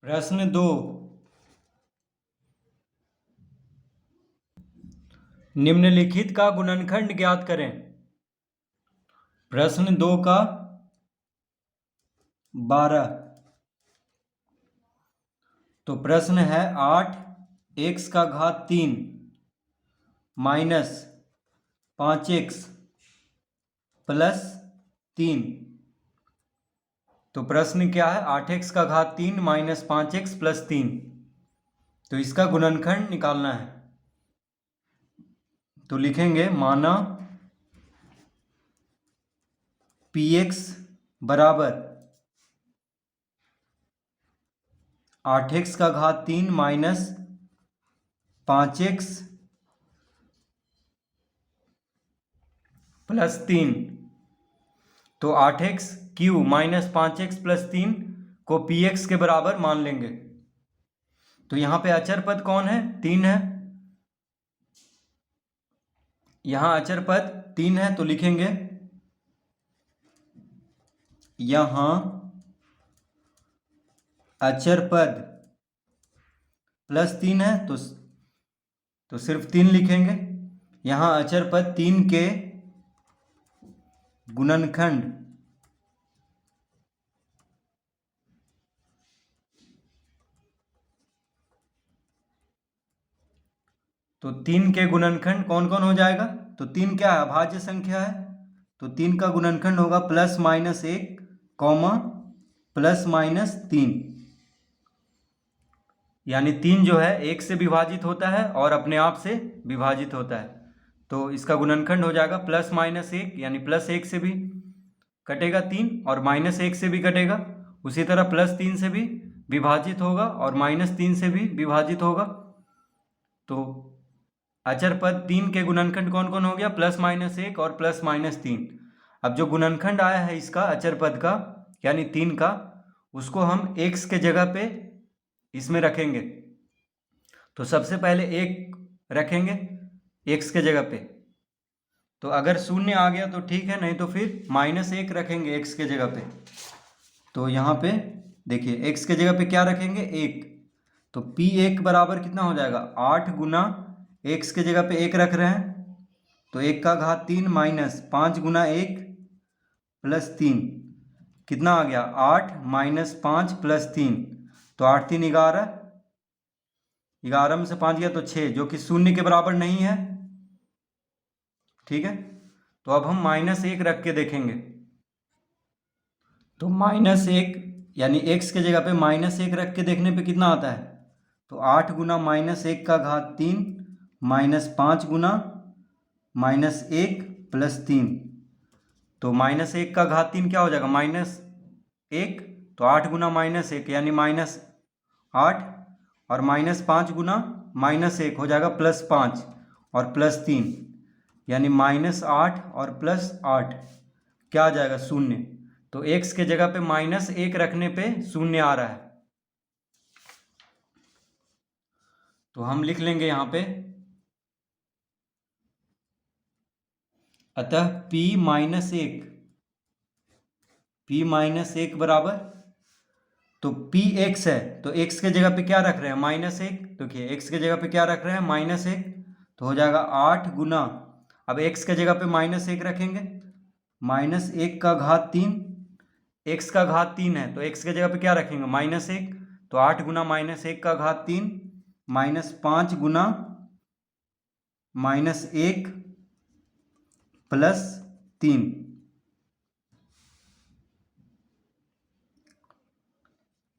प्रश्न 2। निम्नलिखित का गुणनखंड ज्ञात करें। प्रश्न 2 का 12। तो प्रश्न है 8x³ माइनस 5x प्लस 3। तो प्रश्न क्या है? 8x³ minus 5x plus 3। तो इसका गुणनखंड निकालना है। तो लिखेंगे माना px बराबर 8x³ माइनस 5x प्लस 3। तो 8x³ माइनस 5x प्लस 3 को px के बराबर मान लेंगे। तो यहाँ पे अचर पद कौन है? 3 है। यहाँ अचर पद 3 है तो लिखेंगे यहाँ अचर पद प्लस 3 है तो सिर्फ 3 लिखेंगे। यहाँ अचर पद 3 के गुणनखंड तो 3 के गुणनखंड कौन कौन हो जाएगा? तो 3 क्या है? अभाज्य संख्या है। तो 3 का गुणनखंड होगा plus minus 1 comma plus minus 3। यानी 3 जो है 1 से विभाजित होता है और अपने आप से विभाजित होता है। तो इसका गुणनखंड हो जाएगा प्लस माइनस 1, यानी प्लस 1 से भी कटेगा 3 और माइनस 1 से भी कटेगा। उसी तरह प्लस 3 से भी विभाजित होगा और माइनस 3 से भी विभाजित होगा। तो अचर पद 3 के गुणनखंड कौन कौन हो गया? प्लस माइनस 1 और प्लस माइनस 3। अब जो गुणनखंड आया है इसका अचर पद का यानी 3 का, उसको हम x के जगह पे इसमें रखेंगे। तो सबसे पहले 1 रखेंगे x के जगह पे। तो अगर 0 आ गया तो ठीक है, नहीं तो फिर माइनस 1 रखेंगे x के जगह पे। तो यहाँ पे देखिए x के जगह पे क्या रखेंगे? 1। तो p1 बराबर कितना हो जाएगा? 8 गुना x के जगह पे 1 रख रहे हैं तो 1³ माइनस 5 गुना 1 प्लस 3 कितना आ गया? 8 माइनस 5 प्लस 3। तो 8 3 11, 11 में से 5 गया तो 6, जो कि 0 के बराबर नहीं है। ठीक है, तो अब हम माइनस 1 रख के देखेंगे। तो माइनस 1 यानी x के जगह पे माइनस 1 रख के देखने पे कितना आता है? तो 8 गुना माइनस 1³ माइनस 5 गुना माइनस 1 प्लस 3। तो माइनस 1³ क्या हो जाएगा? माइनस 1। तो 8 गुना माइनस 1 यानी माइनस 8 और माइनस 5 गुना माइनस 1 हो जाएगा प्लस 5 और प्लस 3 यानी माइनस 8 और प्लस 8 क्या आ जाएगा? 0। तो x के जगह पे माइनस 1 रखने पे 0 आ रहा है। तो हम लिख लेंगे यहाँ पे अतः p माइनस 1 बराबर, तो px है तो x के जगह पे क्या रख रहे हैं? माइनस 1। देखिए x के जगह पे क्या रख रहे हैं? माइनस 1। तो हो जाएगा 8 गुना, अब x के जगह पे माइनस 1 रखेंगे, माइनस 1³ x का घात 3 है तो x के जगह पे क्या रखेंगे? माइनस 1। तो 8 गुना माइनस 1³ माइनस 5 गुना माइनस 1 प्लस 3।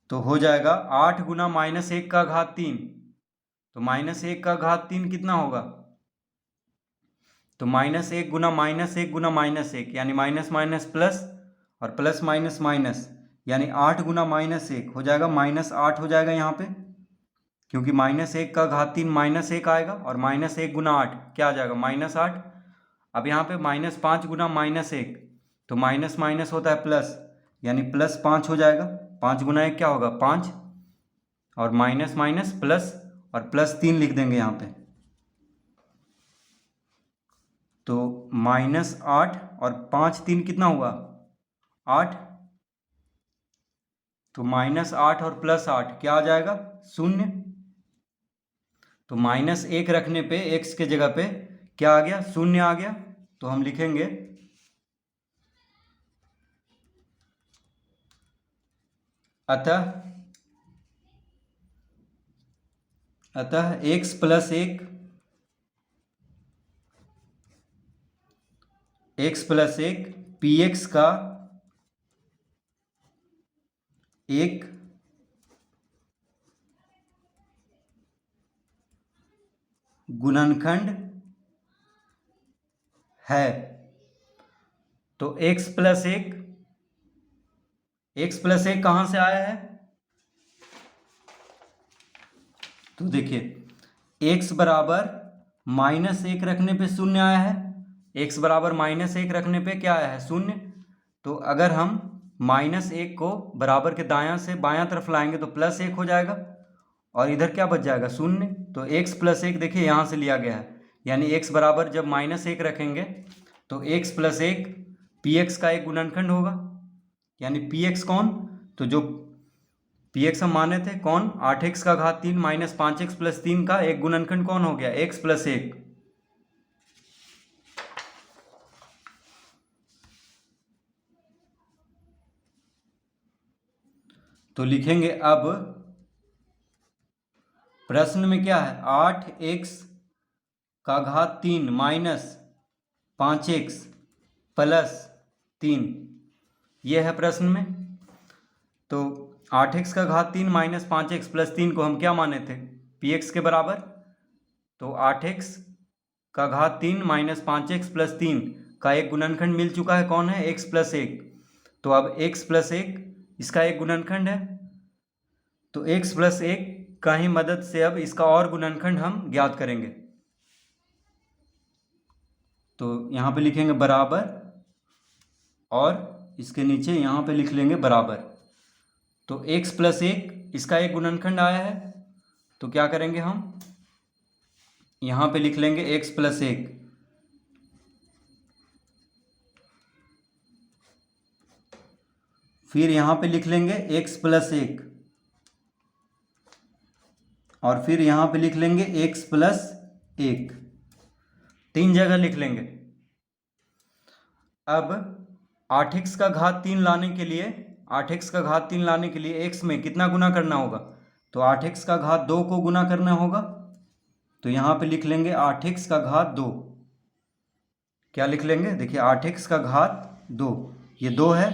तो हो जाएगा 8 गुना माइनस 1³ तो माइनस 1³ कितना होगा? तो माइनस 1 गुना माइनस 1 गुना माइनस 1 यानी माइनस माइनस प्लस और प्लस माइनस माइनस यानी 8 गुना माइनस 1 हो जाएगा माइनस 8 हो जाएगा यहाँ पे, क्योंकि माइनस 1³ माइनस 1 आएगा और माइनस 1 गुना 8 क्या आ जाएगा? माइनस 8। अब यहाँ पे माइनस 5 गुना माइनस 1 तो माइनस माइनस होता है प्लस यानी प्लस 5 हो जाएगा। 5 गुना 1 क्या होगा? 5 और माइनस माइनस प्लस और प्लस 3 लिख देंगे यहाँ पे। तो माइनस 8 और 5 3 कितना हुआ? 8। तो -8 और +8 क्या आ जाएगा? 0। तो -1 रखने पे x के जगह पे क्या आ गया? 0 आ गया। तो हम लिखेंगे अतः x + 1 px का एक गुणनखंड है। तो x + 1 कहाँ से आया है? तो देखिए x बराबर -1 रखने पे 0 आया है। x बराबर -1 रखने पे क्या आया है? 0। तो अगर हम -1 को बराबर के दायां से बायां तरफ लाएंगे तो +1 हो जाएगा और इधर क्या बच जाएगा? 0। तो x + 1 देखिए यहाँ से लिया गया है, यानी x बराबर जब -1 रखेंगे तो x + 1 px का एक गुणनखंड होगा। यानी px कौन? तो जो px हम माने थे कौन? 8x का घात 3 - 5x + 3 का एक गुणनखंड कौन हो गया? x + 1। तो लिखेंगे अब प्रश्न में क्या है? 8x का घात 3 - 5x + 3, ये है प्रश्न में। तो 8x का घात 3 - 5x + 3 को हम क्या माने थे? px के बराबर। तो 8x का घात 3 - 5x + 3 का एक गुणनखंड मिल चुका है, कौन है? x + 1। तो अब x + 1 इसका एक गुणनखंड है, तो x + 1 का ही मदद से अब इसका और गुणनखंड हम ज्ञात करेंगे। तो यहाँ पे लिखेंगे बराबर और इसके नीचे यहाँ पे लिख लेंगे बराबर। तो x + 1 इसका एक गुणनखंड आया है, तो क्या करेंगे हम? यहाँ पे लिख लेंगे x + 1। फिर यहाँ पे लिख लेंगे x + 1 और फिर यहाँ पे लिख लेंगे x + 1, 3 जगह लिख लेंगे। अब 8x का घात 3 लाने के लिए 8x का घात 3 लाने के लिए x में कितना गुना करना होगा? तो 8x का घात 2 को गुना करना होगा। तो यहाँ पे लिख लेंगे 8x का घात 2। क्या लिख लेंगे? देखिए 8x का घात 2, ये 2 है।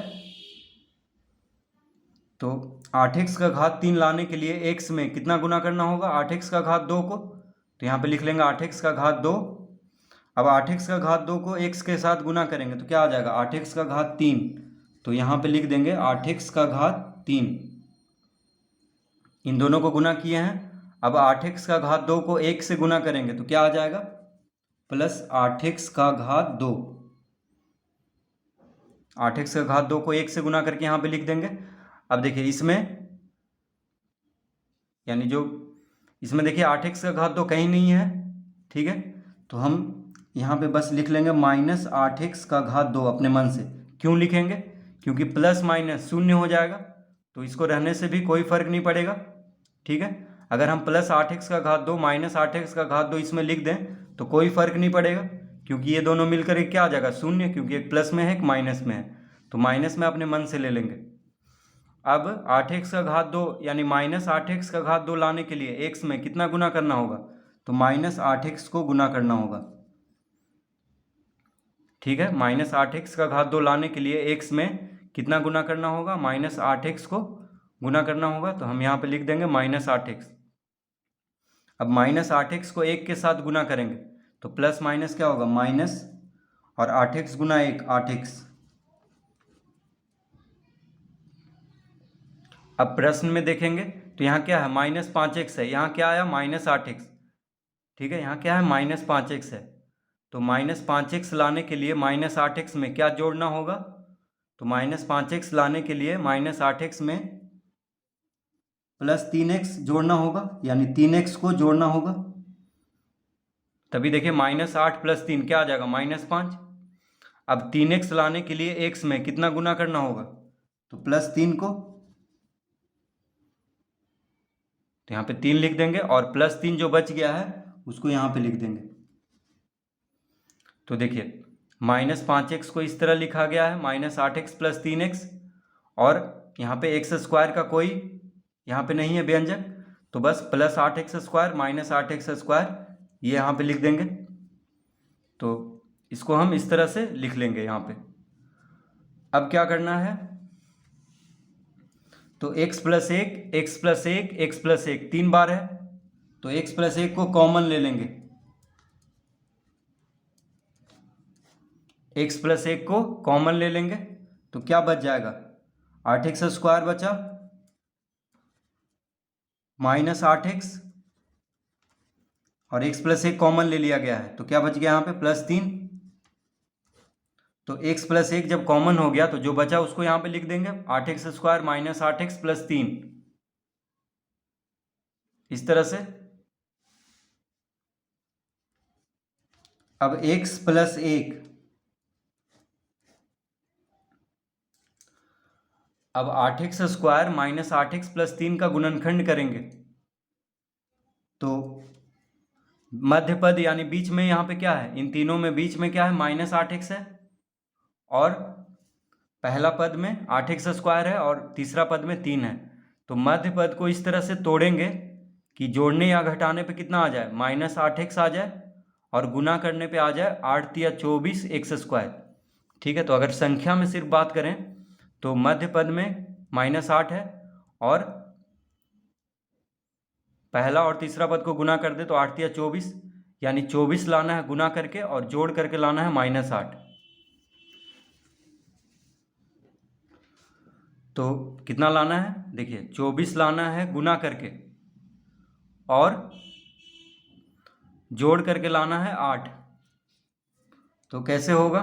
तो 8x का घात 3 लाने के लिए x में कितना गुना करना होगा? 8x का घात 2 को। तो यहाँ पे लिख लेंगे 8x का घात 2। अब 8x का घात 2 को x के साथ गुना करेंगे तो क्या आ जाएगा? 8x का घात 3। तो यहाँ पे लिख देंगे 8x का घात 3। इन दोनों को गुना किए हैं। अब 8x का घात 2 को 1 से गुना करेंगे तो क्या आ जाएगा? +8x का घात 2। 8x का घात 2 को 1 से गुना करके यहाँ पे लिख देंगे। अब देखिए इसमें, यानी जो इसमें देखिए 8x का घात 2 कहीं नहीं है, ठीक है। तो हम यहाँ पे बस लिख लेंगे -8x का घात 2 अपने मन से। क्यों लिखेंगे? क्योंकि प्लस माइनस शून्य हो जाएगा, तो इसको रहने से भी कोई फर्क नहीं पड़ेगा, ठीक है। अगर हम +8x का घात 2 -8x का घात 2 इसमें लिख दें तो कोई फर्क नहीं पड़ेगा, क्योंकि ये दोनों मिलकर एक क्या आ जाएगा? शून्य, क्योंकि एक प्लस में है एक माइनस में है, तो माइनस में अपने मन से ले लेंगे। अब 8x का घात 2 यानी -8x का घात 2 लाने के लिए x में कितना गुना करना होगा? तो -8x को गुना करना होगा, ठीक है। -8x का घात 2 लाने के लिए x में कितना गुना करना होगा? -8x को गुना करना होगा। तो हम यहाँ पे लिख देंगे -8x। अब -8x को 1 के साथ गुना करेंगे तो प्लस माइनस क्या होगा? माइनस, और 8x गुना 1 8x। अब प्रश्न में देखेंगे तो यहाँ क्या है? -5x है, यहाँ क्या आया? -8x, ठीक है। यहाँ क्या है? -5x है। तो -5x लाने के लिए -8x में क्या जोड़ना होगा? तो -5x लाने के लिए -8x में +3x जोड़ना होगा, यानी 3x को जोड़ना होगा। तभी देखिए -8 + 3 क्या आ जाएगा? -5। अब 3x लाने के लिए x में कितना गुना करना होगा? तो +3 को, तो यहाँ पे 3 लिख देंगे और +3 जो बच गया है उसको यहाँ पे लिख देंगे। तो देखिए -5x को इस तरह लिखा गया है -8x + 3x, और यहाँ पे x² का कोई यहाँ पे नहीं है व्यंजक, तो बस +8x² -8x² ये यहाँ पे लिख देंगे। तो इसको हम इस तरह से लिख लेंगे यहाँ पे। अब क्या करना है, तो x + 1 x + 1 x + 1 3 बार है, तो x + 1 को कॉमन ले लेंगे। x + 1 को कॉमन ले लेंगे तो क्या बच जाएगा, 8x² बचा -8x, और x + 1 कॉमन ले लिया गया है तो क्या बच गया यहाँ पे +3। तो x + 1 जब कॉमन हो गया तो जो बचा उसको यहाँ पे लिख देंगे 8x² - 8x + 3, इस तरह से। अब x + 1, अब 8x² - 8x + 3 का गुणनखंड करेंगे तो मध्य पद यानी बीच में यहाँ पे क्या है, इन तीनों में बीच में क्या है -8x है, और पहला पद में 8x² है और तीसरा पद में 3 है। तो मध्य पद को इस तरह से तोड़ेंगे कि जोड़ने या घटाने पे कितना आ जाए, -8x आ जाए, और गुना करने पे आ जाए 8 × 24 x²। ठीक है, तो अगर संख्या में सिर्फ बात करें तो मध्य पद में -8 है, और पहला और तीसरा पद को गुना कर दे तो 8 × 24, यानी 24 लाना है गुना करके, और जोड़ करके लाना है -8। तो कितना लाना है, देखिए 24 लाना है गुना करके, और जोड़ करके लाना है 8। तो कैसे होगा,